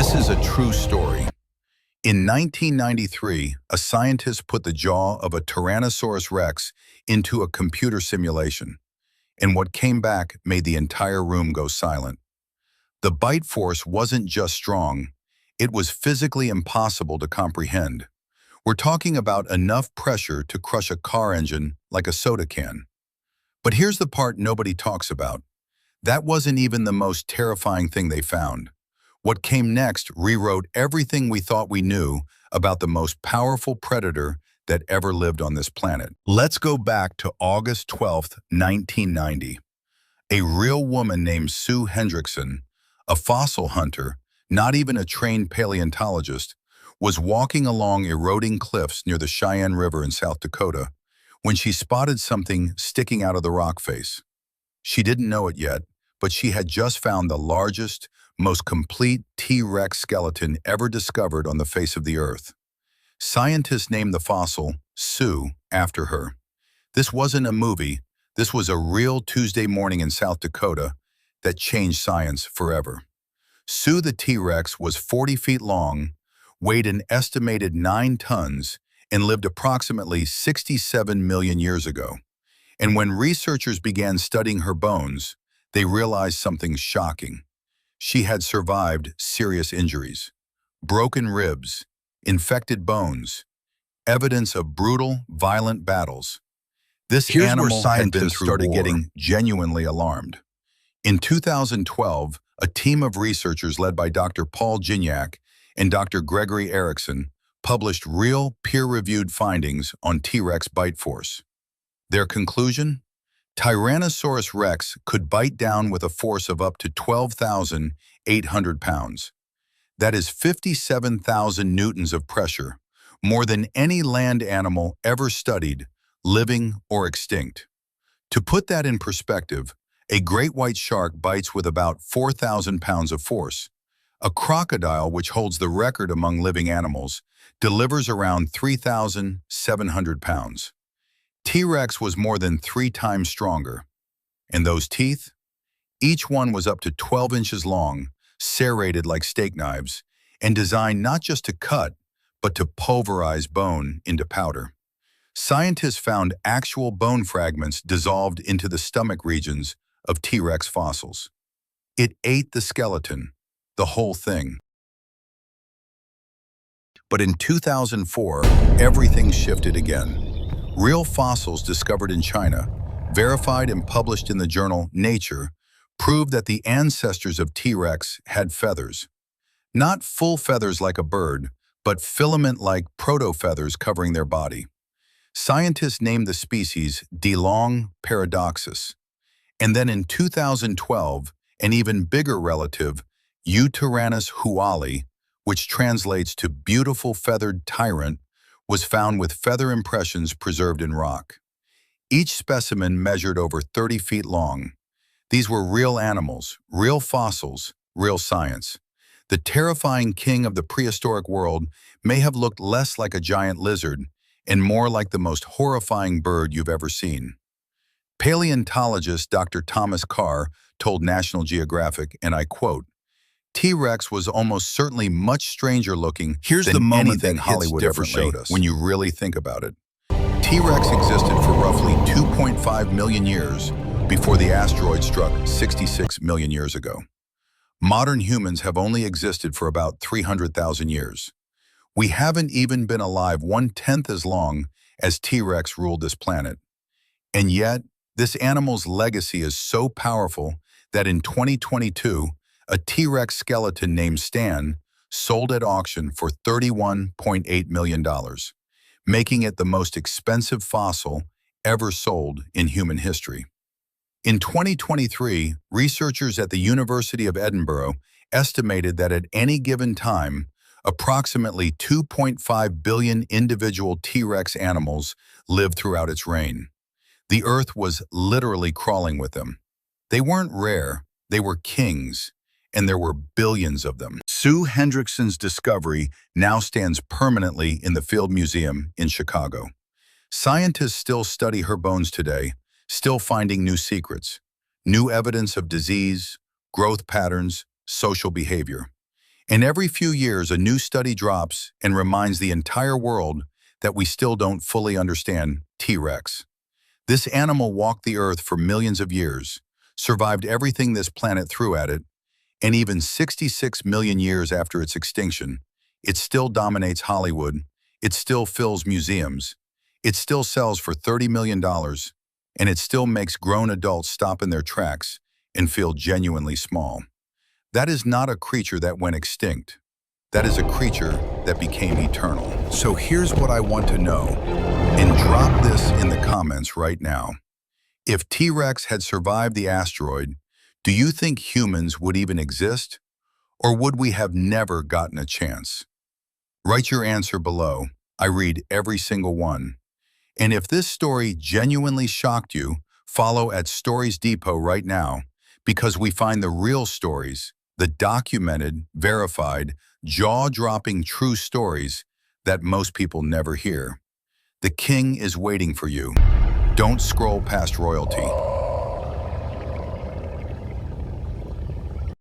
This is a true story. In 1993, a scientist put the jaw of a Tyrannosaurus rex into a computer simulation, and what came back made the entire room go silent. The bite force wasn't just strong, it was physically impossible to comprehend. We're talking about enough pressure to crush a car engine like a soda can. But here's the part nobody talks about. That wasn't even the most terrifying thing they found. What came next rewrote everything we thought we knew about the most powerful predator that ever lived on this planet. Let's go back to August 12th, 1990. A real woman named Sue Hendrickson, a fossil hunter, not even a trained paleontologist, was walking along eroding cliffs near the Cheyenne River in South Dakota when she spotted something sticking out of the rock face. She didn't know it yet, but she had just found the largest, most complete T-Rex skeleton ever discovered on the face of the Earth. Scientists named the fossil Sue after her. This wasn't a movie, this was a real Tuesday morning in South Dakota that changed science forever. Sue the T-Rex was 40 feet long, weighed an estimated 9 tons, and lived approximately 67 million years ago. And when researchers began studying her bones, they realized something shocking. She had survived serious injuries, broken ribs, infected bones, evidence of brutal, violent battles. This animal had been started getting genuinely alarmed. In 2012, a team of researchers led by Dr. Paul Gignac and Dr. Gregory Erickson published real peer-reviewed findings on T-Rex bite force. Their conclusion? Tyrannosaurus rex could bite down with a force of up to 12,800 pounds. That is 57,000 newtons of pressure, more than any land animal ever studied, living or extinct. To put that in perspective, a great white shark bites with about 4,000 pounds of force. A crocodile, which holds the record among living animals, delivers around 3,700 pounds. T-Rex was more than 3 times stronger. And those teeth? Each one was up to 12 inches long, serrated like steak knives, and designed not just to cut, but to pulverize bone into powder. Scientists found actual bone fragments dissolved into the stomach regions of T-Rex fossils. It ate the skeleton, the whole thing. But in 2004, everything shifted again. Real fossils discovered in China, verified and published in the journal Nature, proved that the ancestors of T-Rex had feathers. Not full feathers like a bird, but filament-like proto-feathers covering their body. Scientists named the species Delong paradoxus. And then in 2012, an even bigger relative, Utyrannus huali, which translates to beautiful feathered tyrant, was found with feather impressions preserved in rock. Each specimen measured over 30 feet long. These were real animals, real fossils, real science. The terrifying king of the prehistoric world may have looked less like a giant lizard and more like the most horrifying bird you've ever seen. Paleontologist Dr. Thomas Carr told National Geographic, and I quote, T-Rex was almost certainly much stranger looking than anything Hollywood ever showed us. When you really think about it. T-Rex existed for roughly 2.5 million years before the asteroid struck 66 million years ago. Modern humans have only existed for about 300,000 years. We haven't even been alive 1/10 as long as T-Rex ruled this planet. And yet, this animal's legacy is so powerful that in 2022, a T-Rex skeleton named Stan sold at auction for $31.8 million, making it the most expensive fossil ever sold in human history. In 2023, researchers at the University of Edinburgh estimated that at any given time, approximately 2.5 billion individual T-Rex animals lived throughout its reign. The Earth was literally crawling with them. They weren't rare, they were kings, and there were billions of them. Sue Hendrickson's discovery now stands permanently in the Field Museum in Chicago. Scientists still study her bones today, still finding new secrets, new evidence of disease, growth patterns, social behavior. And every few years, a new study drops and reminds the entire world that we still don't fully understand T-Rex. This animal walked the earth for millions of years, survived everything this planet threw at it, and even 66 million years after its extinction, it still dominates Hollywood, it still fills museums, it still sells for $30 million, and it still makes grown adults stop in their tracks and feel genuinely small. That is not a creature that went extinct. That is a creature that became eternal. So here's what I want to know, and drop this in the comments right now. If T-Rex had survived the asteroid, do you think humans would even exist? Or would we have never gotten a chance? Write your answer below. I read every single one. And if this story genuinely shocked you, follow at Stories Depot right now, because we find the real stories, the documented, verified, jaw-dropping true stories that most people never hear. The king is waiting for you. Don't scroll past royalty.